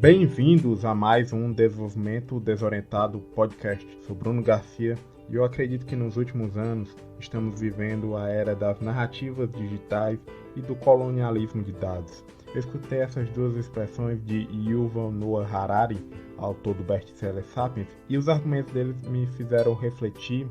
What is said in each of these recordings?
Bem-vindos a mais um Desenvolvimento Desorientado podcast. Sou Bruno Garcia e eu acredito que nos últimos anos estamos vivendo a era das narrativas digitais e do colonialismo de dados. Eu escutei essas duas expressões de Yuval Noah Harari, autor do best-seller Sapiens, e os argumentos deles me fizeram refletir,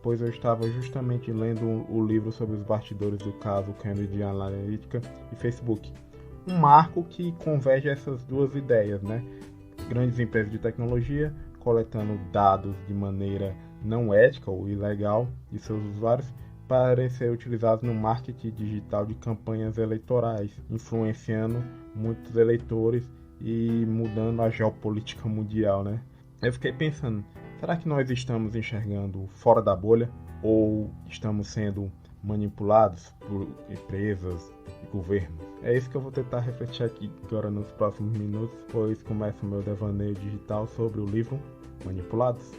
pois eu estava justamente lendo o livro sobre os bastidores do caso Cambridge Analytica e Facebook. Um marco que converge essas duas ideias, né? Grandes empresas de tecnologia coletando dados de maneira não ética ou ilegal de seus usuários para ser utilizados no marketing digital de campanhas eleitorais, influenciando muitos eleitores e mudando a geopolítica mundial, né? Eu fiquei pensando, será que nós estamos enxergando fora da bolha ou estamos sendo manipulados por empresas e governos? É isso que eu vou tentar refletir aqui agora nos próximos minutos, pois começa o meu devaneio digital sobre o livro Manipulados.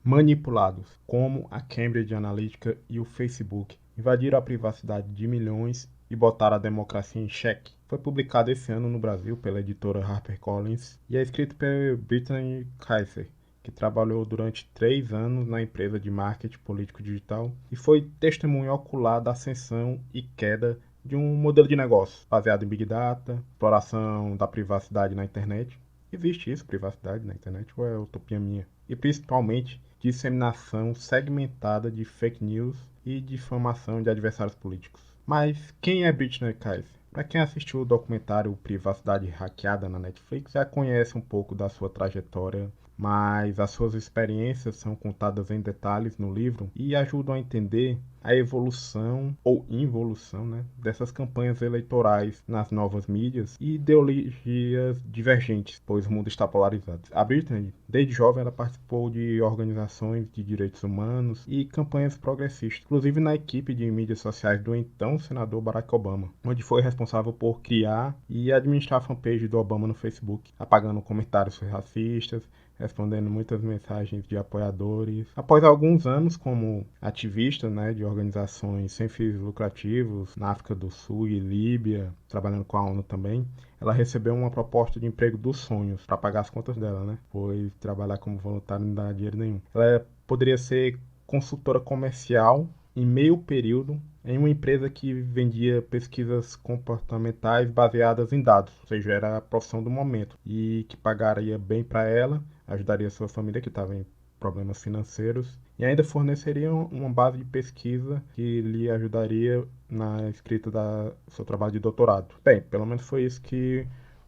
Manipulados, como a Cambridge Analytica e o Facebook invadiram a privacidade de milhões e botaram a democracia em xeque. Foi publicado esse ano no Brasil pela editora HarperCollins e é escrito por Brittany Kaiser, que trabalhou durante 3 anos na empresa de marketing político digital e foi testemunha ocular da ascensão e queda de um modelo de negócio baseado em Big Data, exploração da privacidade na internet. Existe isso, privacidade na internet, ou é utopia minha? E principalmente disseminação segmentada de fake news e difamação de adversários políticos. Mas quem é Brittany Kaiser? Para quem assistiu o documentário Privacidade Hackeada na Netflix, já conhece um pouco da sua trajetória, mas as suas experiências são contadas em detalhes no livro e ajudam a entender a evolução ou involução, né, dessas campanhas eleitorais nas novas mídias e ideologias divergentes, pois o mundo está polarizado. A Brittany, desde jovem, ela participou de organizações de direitos humanos e campanhas progressistas, inclusive na equipe de mídias sociais do então senador Barack Obama, onde foi responsável por criar e administrar a fanpage do Obama no Facebook, apagando comentários racistas, respondendo muitas mensagens de apoiadores. Após alguns anos como ativista, né, de organizações sem fins lucrativos na África do Sul e Líbia, trabalhando com a ONU também, ela recebeu uma proposta de emprego dos sonhos para pagar as contas dela, né? Pois trabalhar como voluntária não dá dinheiro nenhum. Ela poderia ser consultora comercial em meio período em uma empresa que vendia pesquisas comportamentais baseadas em dados, ou seja, era a profissão do momento e que pagaria bem para ela, ajudaria sua família que estava em problemas financeiros e ainda forneceria uma base de pesquisa que lhe ajudaria na escrita do seu trabalho de doutorado. Bem, pelo menos foi isso que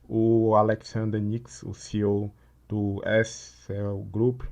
o Alexander Nix, o CEO do SL Group,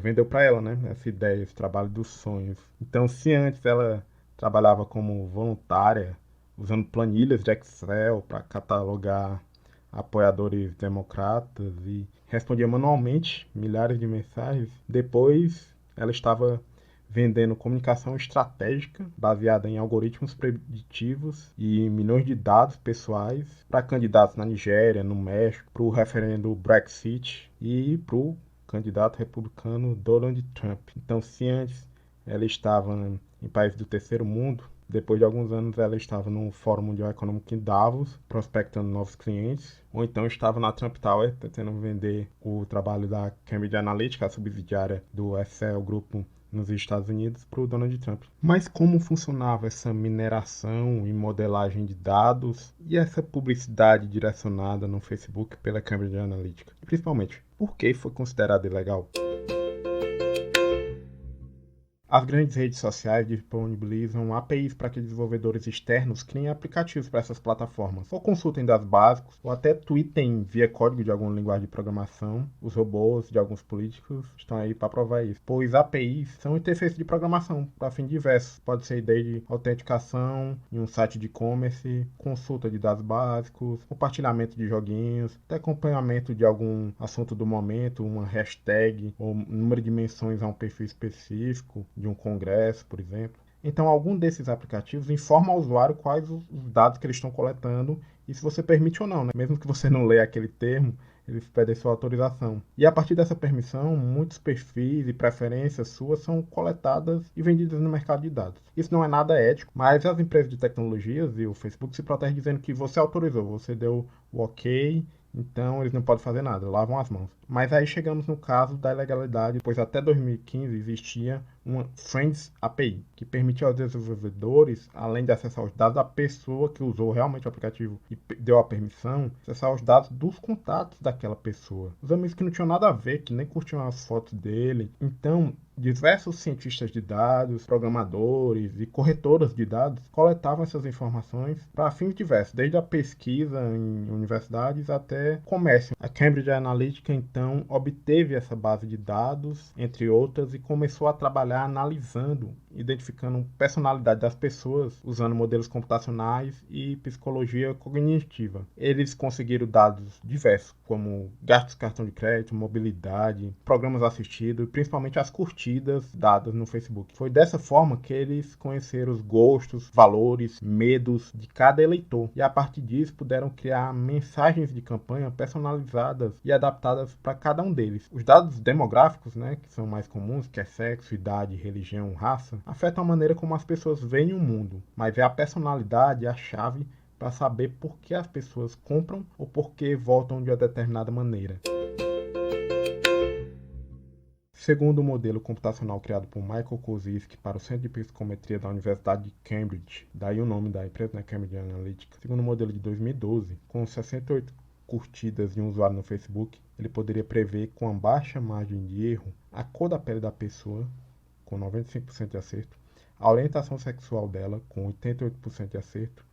vendeu para ela, né? Essa ideia, esse trabalho dos sonhos. Então, se antes ela trabalhava como voluntária, usando planilhas de Excel para catalogar apoiadores democratas e respondia manualmente milhares de mensagens, depois ela estava vendendo comunicação estratégica baseada em algoritmos preditivos e milhões de dados pessoais para candidatos na Nigéria, no México, para o referendo Brexit e para o candidato republicano Donald Trump. Então, se antes ela estava em países do terceiro mundo, depois de alguns anos ela estava no Fórum Mundial Econômico em Davos, prospectando novos clientes, ou então estava na Trump Tower tentando vender o trabalho da Cambridge Analytica, a subsidiária do SL Grupo nos Estados Unidos, para o Donald Trump. Mas como funcionava essa mineração e modelagem de dados e essa publicidade direcionada no Facebook pela Cambridge Analytica? E principalmente, por que foi considerado ilegal? As grandes redes sociais disponibilizam APIs para que desenvolvedores externos criem aplicativos para essas plataformas, ou consultem dados básicos, ou até tweetem via código de alguma linguagem de programação. Os robôs de alguns políticos estão aí para provar isso, pois APIs são interfaces de programação para fins diversos. Pode ser desde autenticação em um site de e-commerce, consulta de dados básicos, compartilhamento de joguinhos, até acompanhamento de algum assunto do momento, uma hashtag, ou número de menções a um perfil específico, de um congresso, por exemplo. Então, algum desses aplicativos informa ao usuário quais os dados que eles estão coletando e se você permite ou não, né? Mesmo que você não leia aquele termo, eles pedem sua autorização. E a partir dessa permissão, muitos perfis e preferências suas são coletadas e vendidas no mercado de dados. Isso não é nada ético, mas as empresas de tecnologias e o Facebook se protegem dizendo que você autorizou, você deu o ok, então eles não podem fazer nada, lavam as mãos. Mas aí chegamos no caso da ilegalidade, pois até 2015 existia uma Friends API, que permitia aos desenvolvedores, além de acessar os dados da pessoa que usou realmente o aplicativo e deu a permissão, acessar os dados dos contatos daquela pessoa. Os amigos que não tinham nada a ver, que nem curtiam as fotos dele. Então, diversos cientistas de dados, programadores e corretoras de dados coletavam essas informações para fins diversos, desde a pesquisa em universidades até comércio. A Cambridge Analytica então obteve essa base de dados, entre outras, e começou a trabalhar analisando, identificando personalidade das pessoas usando modelos computacionais e psicologia cognitiva. Eles conseguiram dados diversos, como gastos de cartão de crédito, mobilidade, programas assistidos, principalmente as curtidas dadas no Facebook. Foi dessa forma que eles conheceram os gostos, valores, medos de cada eleitor e a partir disso puderam criar mensagens de campanha personalizadas e adaptadas para cada um deles. Os dados demográficos, que são mais comuns, que é sexo, idade, religião, raça, afetam a maneira como as pessoas veem o mundo, mas é a personalidade a chave para saber por que as pessoas compram ou por que votam de uma determinada maneira. Segundo o modelo computacional criado por Michael Koziski para o Centro de Psicometria da Universidade de Cambridge, daí o nome da empresa, Cambridge Analytica, segundo o modelo de 2012, com 68 curtidas de um usuário no Facebook, ele poderia prever com uma baixa margem de erro a cor da pele da pessoa, com 95% de acerto, a orientação sexual dela, com 88% de acerto,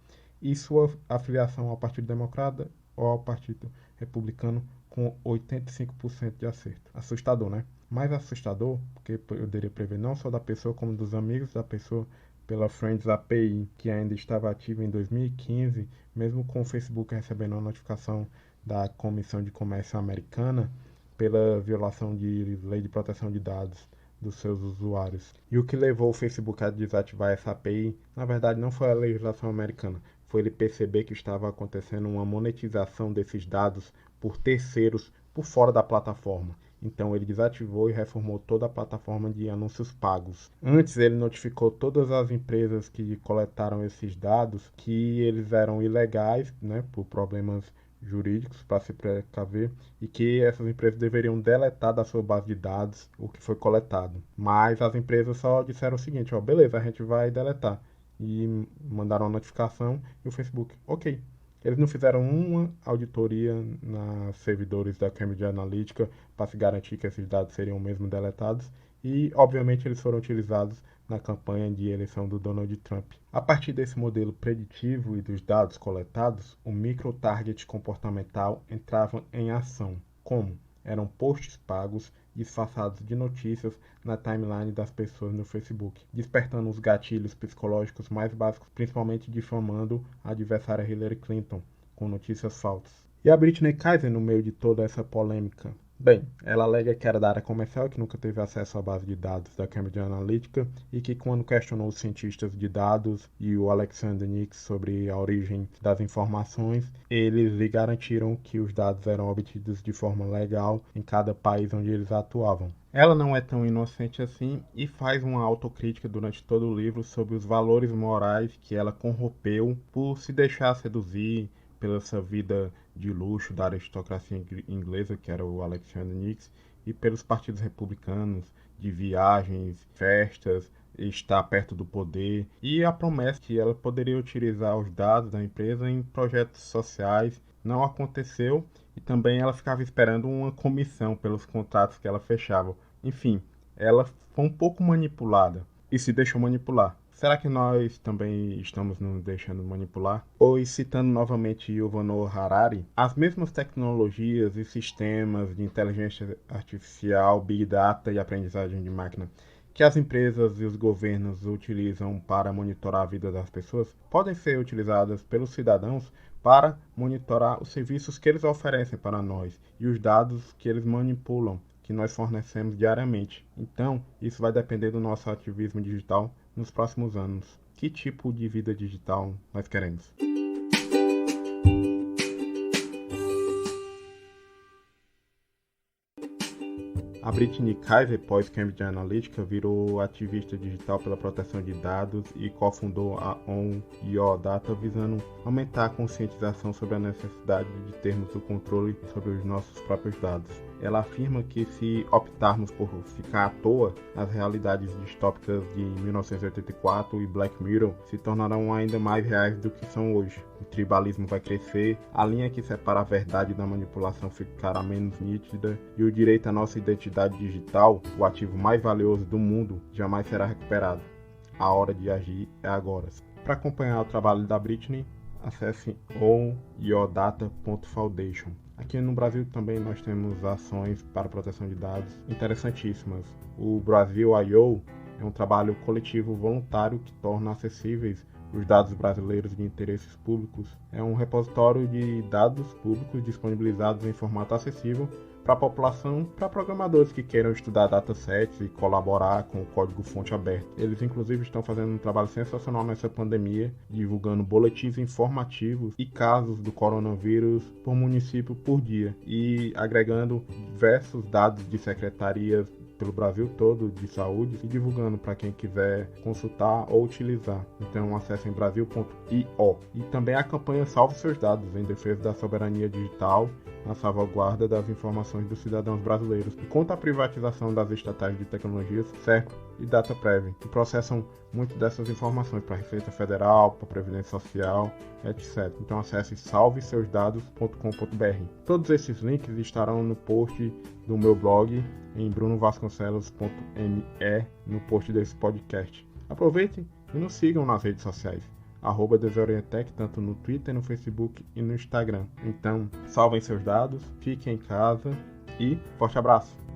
e sua afiliação ao Partido Democrata ou ao Partido Republicano, com 85% de acerto. Assustador, né? Mais assustador, porque poderia prever não só da pessoa, como dos amigos da pessoa, pela Friends API, que ainda estava ativa em 2015, mesmo com o Facebook recebendo uma notificação da Comissão de Comércio Americana pela violação de lei de proteção de dados dos seus usuários. E o que levou o Facebook a desativar essa API, na verdade, não foi a legislação americana, foi ele perceber que estava acontecendo uma monetização desses dados por terceiros por fora da plataforma. Então ele desativou e reformou toda a plataforma de anúncios pagos. Antes ele notificou todas as empresas que coletaram esses dados que eles eram ilegais, por problemas jurídicos para se precaver e que essas empresas deveriam deletar da sua base de dados o que foi coletado. Mas as empresas só disseram o seguinte, beleza, a gente vai deletar. E mandaram uma notificação e o Facebook, ok. Eles não fizeram uma auditoria nos servidores da Cambridge Analytica para se garantir que esses dados seriam mesmo deletados e, obviamente, eles foram utilizados na campanha de eleição do Donald Trump. A partir desse modelo preditivo e dos dados coletados, o micro-target comportamental entrava em ação. Como? Eram posts pagos disfarçados de notícias na timeline das pessoas no Facebook, despertando os gatilhos psicológicos mais básicos, principalmente difamando a adversária Hillary Clinton, com notícias falsas. E a Britney Kaiser no meio de toda essa polêmica? Bem, ela alega que era da área comercial e que nunca teve acesso à base de dados da Cambridge Analytica e que quando questionou os cientistas de dados e o Alexander Nix sobre a origem das informações, eles lhe garantiram que os dados eram obtidos de forma legal em cada país onde eles atuavam. Ela não é tão inocente assim e faz uma autocrítica durante todo o livro sobre os valores morais que ela corrompeu por se deixar seduzir pela essa vida de luxo da aristocracia inglesa, que era o Alexander Nix, e pelos partidos republicanos, de viagens, festas, estar perto do poder, e a promessa que ela poderia utilizar os dados da empresa em projetos sociais. Não aconteceu, e também ela ficava esperando uma comissão pelos contratos que ela fechava. Enfim, ela foi um pouco manipulada e se deixou manipular. Será que nós também estamos nos deixando manipular? Pois, citando novamente Yuval Noah Harari, as mesmas tecnologias e sistemas de inteligência artificial, Big Data e aprendizagem de máquina que as empresas e os governos utilizam para monitorar a vida das pessoas podem ser utilizadas pelos cidadãos para monitorar os serviços que eles oferecem para nós e os dados que eles manipulam, que nós fornecemos diariamente. Então, isso vai depender do nosso ativismo digital nos próximos anos. Que tipo de vida digital nós queremos? A Brittany Kaiser, pós-Cambridge Analytica, virou ativista digital pela proteção de dados e cofundou a On Your Data, visando aumentar a conscientização sobre a necessidade de termos o controle sobre os nossos próprios dados. Ela afirma que se optarmos por ficar à toa, as realidades distópicas de 1984 e Black Mirror se tornarão ainda mais reais do que são hoje. O tribalismo vai crescer, a linha que separa a verdade da manipulação ficará menos nítida e o direito à nossa identidade digital, o ativo mais valioso do mundo, jamais será recuperado. A hora de agir é agora. Para acompanhar o trabalho da Brittany, acesse onyourdata.foundation. Aqui no Brasil também nós temos ações para proteção de dados interessantíssimas. O Brasil I.O. é um trabalho coletivo voluntário que torna acessíveis os dados brasileiros de interesses públicos. É um repositório de dados públicos disponibilizados em formato acessível para a população, para programadores que queiram estudar datasets e colaborar com o código-fonte aberto. Eles inclusive estão fazendo um trabalho sensacional nessa pandemia, divulgando boletins informativos e casos do coronavírus por município por dia e agregando diversos dados de secretarias pelo Brasil todo de saúde e divulgando para quem quiser consultar ou utilizar. Então acessem brasil.io. E também a campanha Salve Seus Dados, em defesa da soberania digital, na salvaguarda das informações dos cidadãos brasileiros e contra a privatização das estatais de tecnologias, Serco e DataPrev, que processam muito dessas informações para a Receita Federal, para a Previdência Social, etc. Então acesse salveseusdados.com.br. Todos esses links estarão no post do meu blog em brunovasconcelos.me no post desse podcast. Aproveitem e nos sigam nas redes sociais. @Desorientec, tanto no Twitter, no Facebook e no Instagram. Então, salvem seus dados, fiquem em casa e forte abraço!